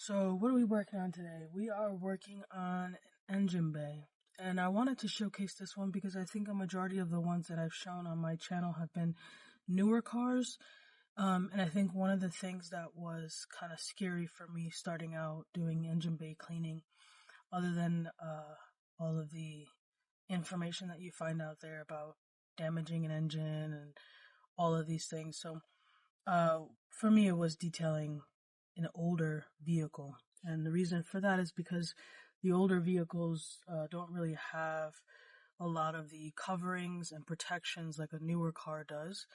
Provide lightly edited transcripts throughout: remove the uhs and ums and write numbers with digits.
So what are we working on today? We are working on an engine bay. And I wanted to showcase this one because I think a majority of the ones that I've shown on my channel have been newer cars. And I think one of the things that was kind of scary for me starting out doing engine bay cleaning, other than all of the information that you find out there about damaging an engine and all of these things. So for me, it was detailing an older vehicle. And the reason for that is because the older vehicles don't really have a lot of the coverings and protections like a newer car does.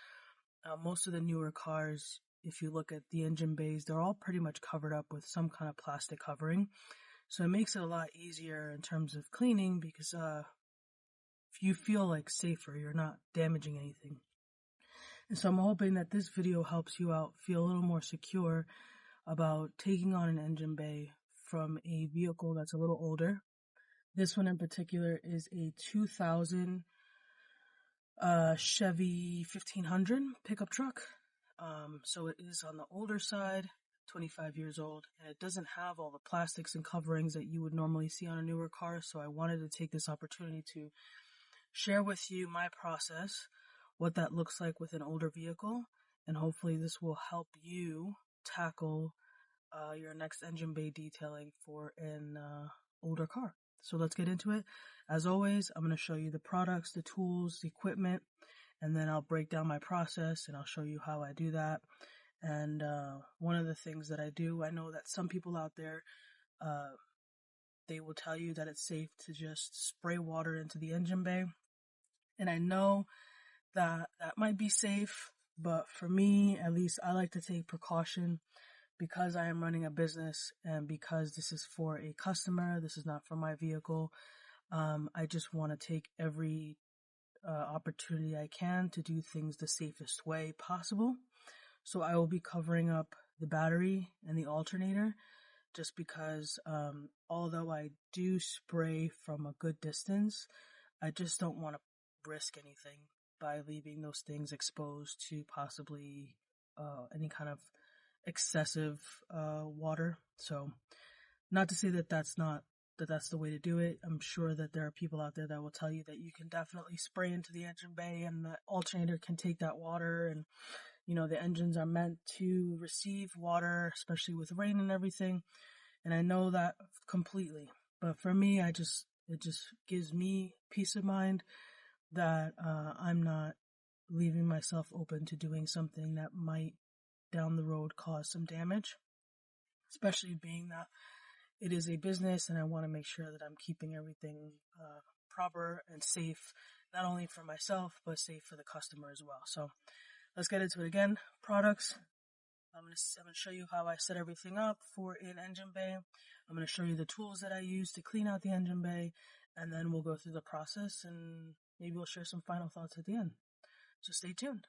Most of the newer cars, if you look at the engine bays, they're all pretty much covered up with some kind of plastic covering. So it makes it a lot easier in terms of cleaning because if you feel like safer, you're not damaging anything. And so I'm hoping that this video helps you out feel a little more secure about taking on an engine bay from a vehicle that's a little older. This one in particular is a 2000 Chevy 1500 pickup truck. So it is on the older side, 25 years old, and it doesn't have all the plastics and coverings that you would normally see on a newer car. So I wanted to take this opportunity to share with you my process, what that looks like with an older vehicle, and hopefully this will help you tackle your next engine bay detailing for an older car. So let's get into it. As always, I'm going to show you the products, the tools, the equipment, and then I'll break down my process and I'll show you how I do that. And one of the things that I do, I know that some people out there, they will tell you that it's safe to just spray water into the engine bay. And I know that might be safe, but for me, at least, I like to take precaution because I am running a business and because this is for a customer, this is not for my vehicle. I just want to take every opportunity I can to do things the safest way possible. So I will be covering up the battery and the alternator just because although I do spray from a good distance, I just don't want to risk anything by leaving those things exposed to possibly any kind of excessive water. So not to say that that's the way to do it. I'm sure that there are people out there that will tell you that you can definitely spray into the engine bay and the alternator can take that water, and you know the engines are meant to receive water, especially with rain and everything. And I know that completely. But for me, it just gives me peace of mind that I'm not leaving myself open to doing something that might down the road cause some damage, especially being that it is a business and I want to make sure that I'm keeping everything proper and safe, not only for myself, but safe for the customer as well. So let's get into it again. Products. I'm going to show you how I set everything up for an engine bay. I'm going to show you the tools that I use to clean out the engine bay, and then we'll go through the process and maybe we'll share some final thoughts at the end. So stay tuned.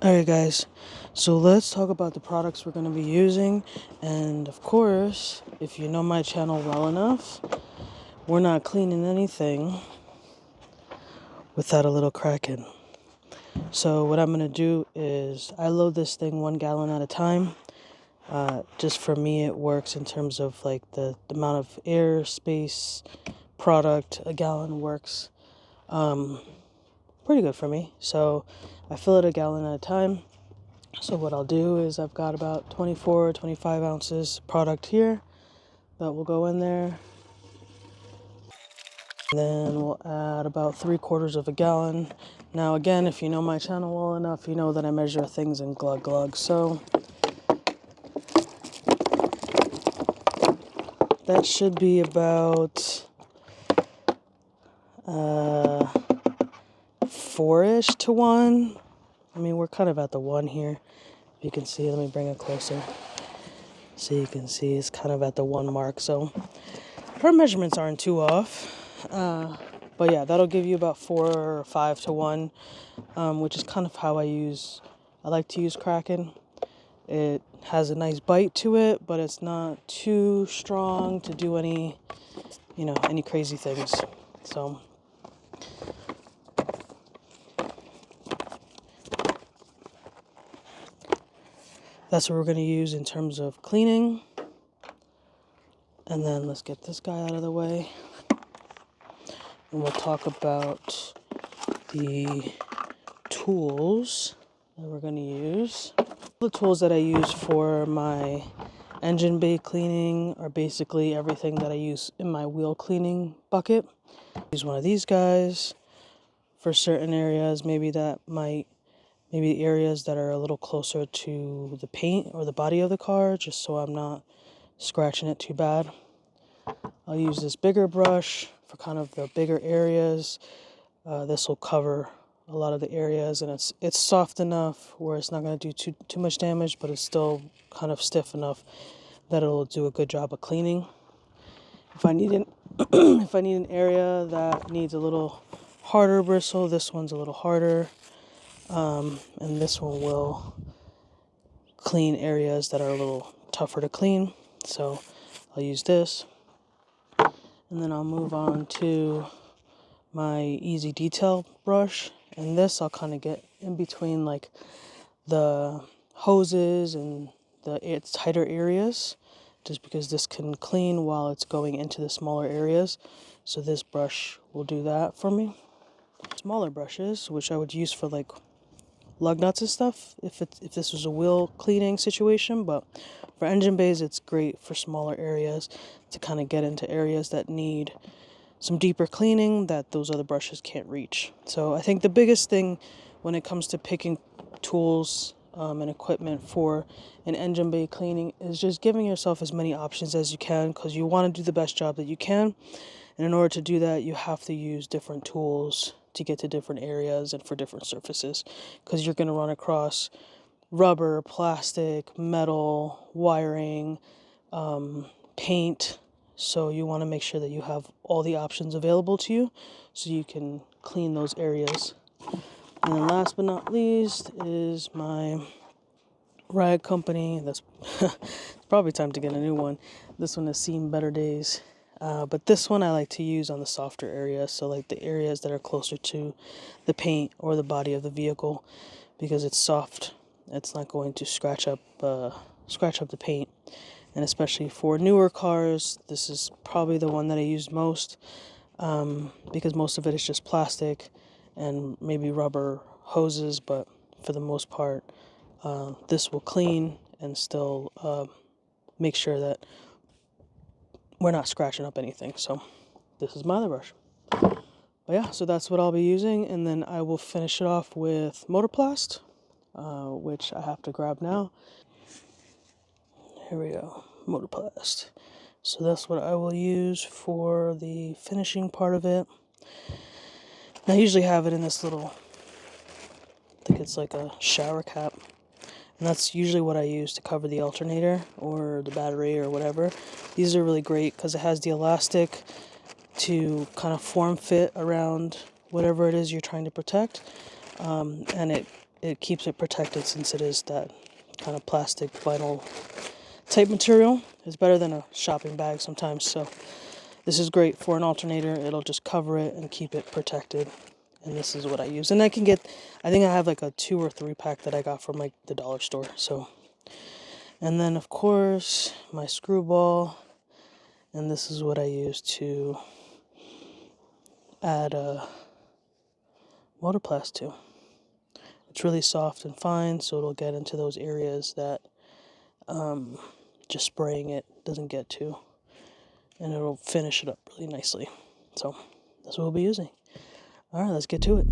Alright guys, so let's talk about the products we're going to be using. And of course, if you know my channel well enough, we're not cleaning anything without a little Kraken. So what I'm going to do is I load this thing 1 gallon at a time. Just for me it works in terms of like the amount of air, space, product. A gallon works pretty good for me. So I fill it 1 gallon at a time. So what I'll do is I've got about 24 or 25 ounces product here that will go in there. And then we'll add about 3/4 of a gallon. Now again, if you know my channel well enough, you know that I measure things in glug glug. So that should be about 4-ish to 1. I mean, we're kind of at the 1 here. If you can see, let me bring it closer. So you can see it's kind of at the 1 mark. So her measurements aren't too off. But yeah, that'll give you about 4 or 5 to 1, which is kind of how I like to use Kraken. It has a nice bite to it, but it's not too strong to do any crazy things. So that's what we're going to use in terms of cleaning. And then let's get this guy out of the way. And we'll talk about the tools that we're going to use. The tools that I use for my engine bay cleaning are basically everything that I use in my wheel cleaning bucket. I use one of these guys for certain areas, maybe areas that are a little closer to the paint or the body of the car, just so I'm not scratching it too bad. I'll use this bigger brush for kind of the bigger areas. This will cover a lot of the areas, and it's soft enough where it's not going to do too much damage, but it's still kind of stiff enough that it'll do a good job of cleaning. If I need an area that needs a little harder bristle, this one's a little harder, and this one will clean areas that are a little tougher to clean. So I'll use this, and then I'll move on to my easy detail brush, and this I'll kind of get in between like the hoses and its tighter areas, just because this can clean while it's going into the smaller areas. So this brush will do that for me. Smaller brushes, which I would use for like lug nuts and stuff if this was a wheel cleaning situation, but for engine bays it's great for smaller areas to kind of get into areas that need some deeper cleaning that those other brushes can't reach. So I think the biggest thing when it comes to picking tools and equipment for an engine bay cleaning is just giving yourself as many options as you can, because you want to do the best job that you can. And in order to do that, you have to use different tools to get to different areas and for different surfaces, because you're going to run across rubber, plastic, metal, wiring, paint. So you want to make sure that you have all the options available to you so you can clean those areas. And then last but not least is my rag company. That's it's probably time to get a new one. This one has seen better days. But this one I like to use on the softer areas, so like the areas that are closer to the paint or the body of the vehicle, because it's soft. It's not going to scratch up the paint. And especially for newer cars, this is probably the one that I use most, because most of it is just plastic and maybe rubber hoses, but for the most part, this will clean and still make sure that we're not scratching up anything. So this is my other brush. But yeah, so that's what I'll be using, and then I will finish it off with Motorplast, which I have to grab now. Here we go, Motorplast. So that's what I will use for the finishing part of it. I usually have it in this little, I think it's like a shower cap. And that's usually what I use to cover the alternator or the battery or whatever. These are really great because it has the elastic to kind of form fit around whatever it is you're trying to protect. And it keeps it protected, since it is that kind of plastic vinyl type material. It's better than a shopping bag sometimes. So this is great for an alternator. It'll just cover it and keep it protected. And this is what I use. And I think I have like a 2 or 3 pack that I got from like the dollar store. So, and then of course my screwball, and this is what I use to add a Motorplast to. It's really soft and fine, so it'll get into those areas that just spraying it doesn't get to, and it'll finish it up really nicely. So that's what we'll be using. All right, let's get to it.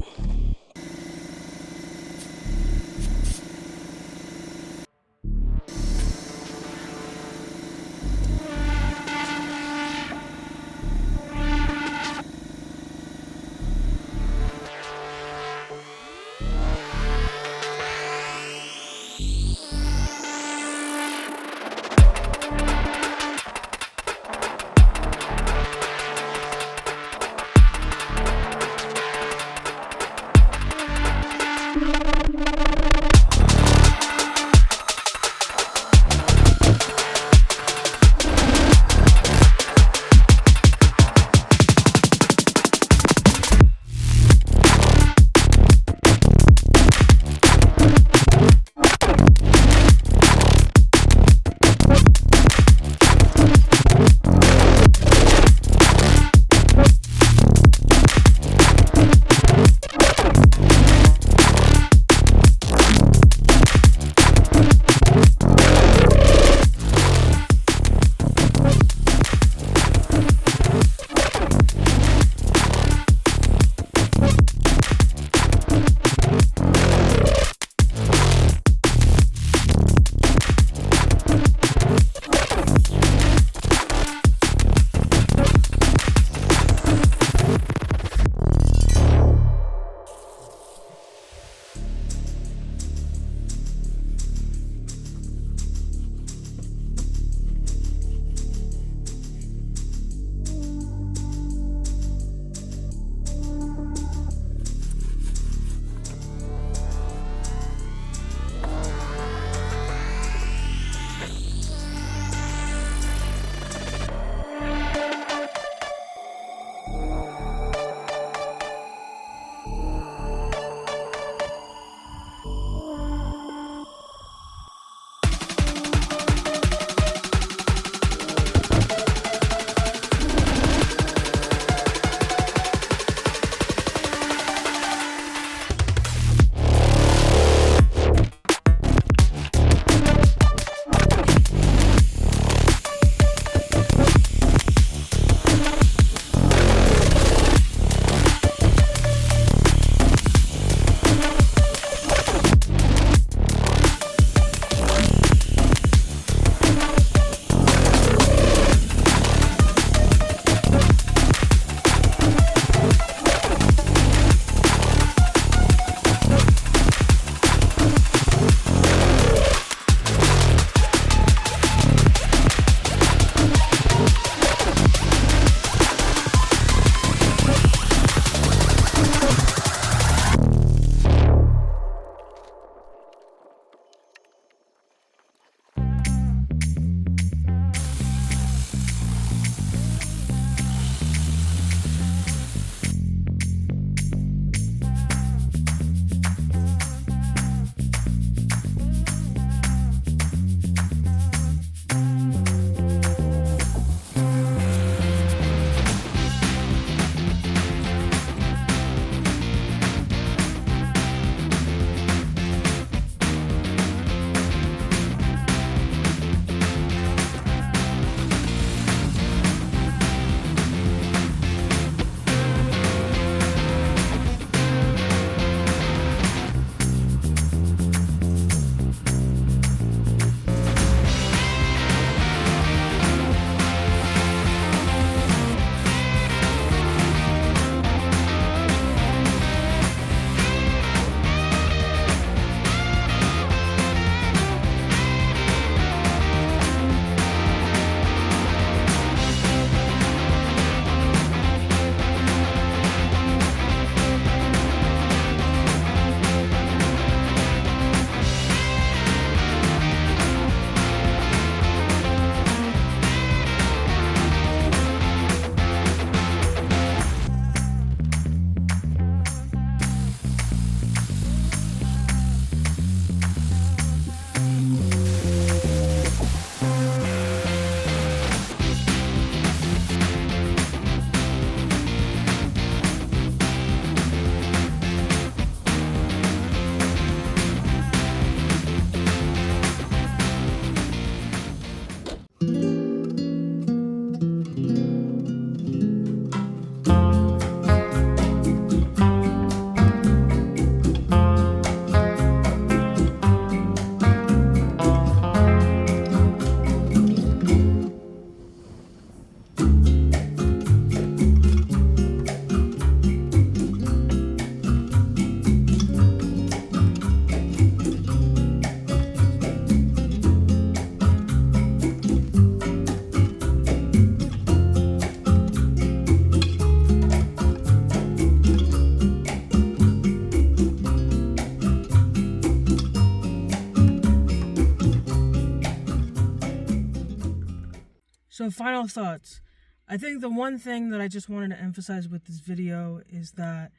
So final thoughts. I think the one thing that I just wanted to emphasize with this video is that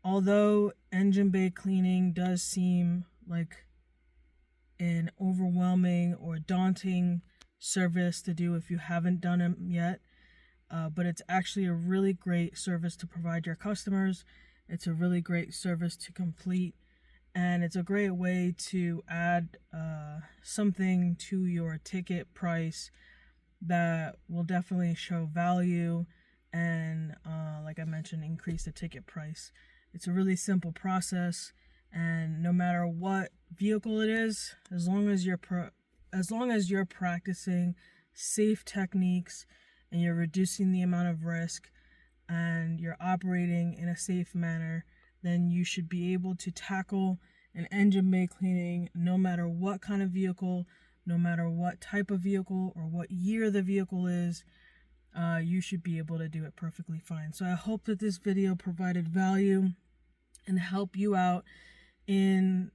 although engine bay cleaning does seem like an overwhelming or daunting service to do if you haven't done it yet, but it's actually a really great service to provide your customers. It's a really great service to complete, and it's a great way to add something to your ticket price that will definitely show value and, like I mentioned, increase the ticket price. It's a really simple process, and no matter what vehicle it is, as long as you're practicing safe techniques and you're reducing the amount of risk and you're operating in a safe manner, then you should be able to tackle an engine bay cleaning no matter what kind of vehicle, no matter what type of vehicle or what year the vehicle is. You should be able to do it perfectly fine. So I hope that this video provided value and help you out in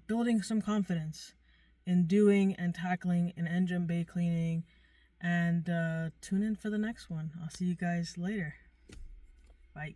building some confidence in doing and tackling an engine bay cleaning. And tune in for the next one. I'll see you guys later. Bye.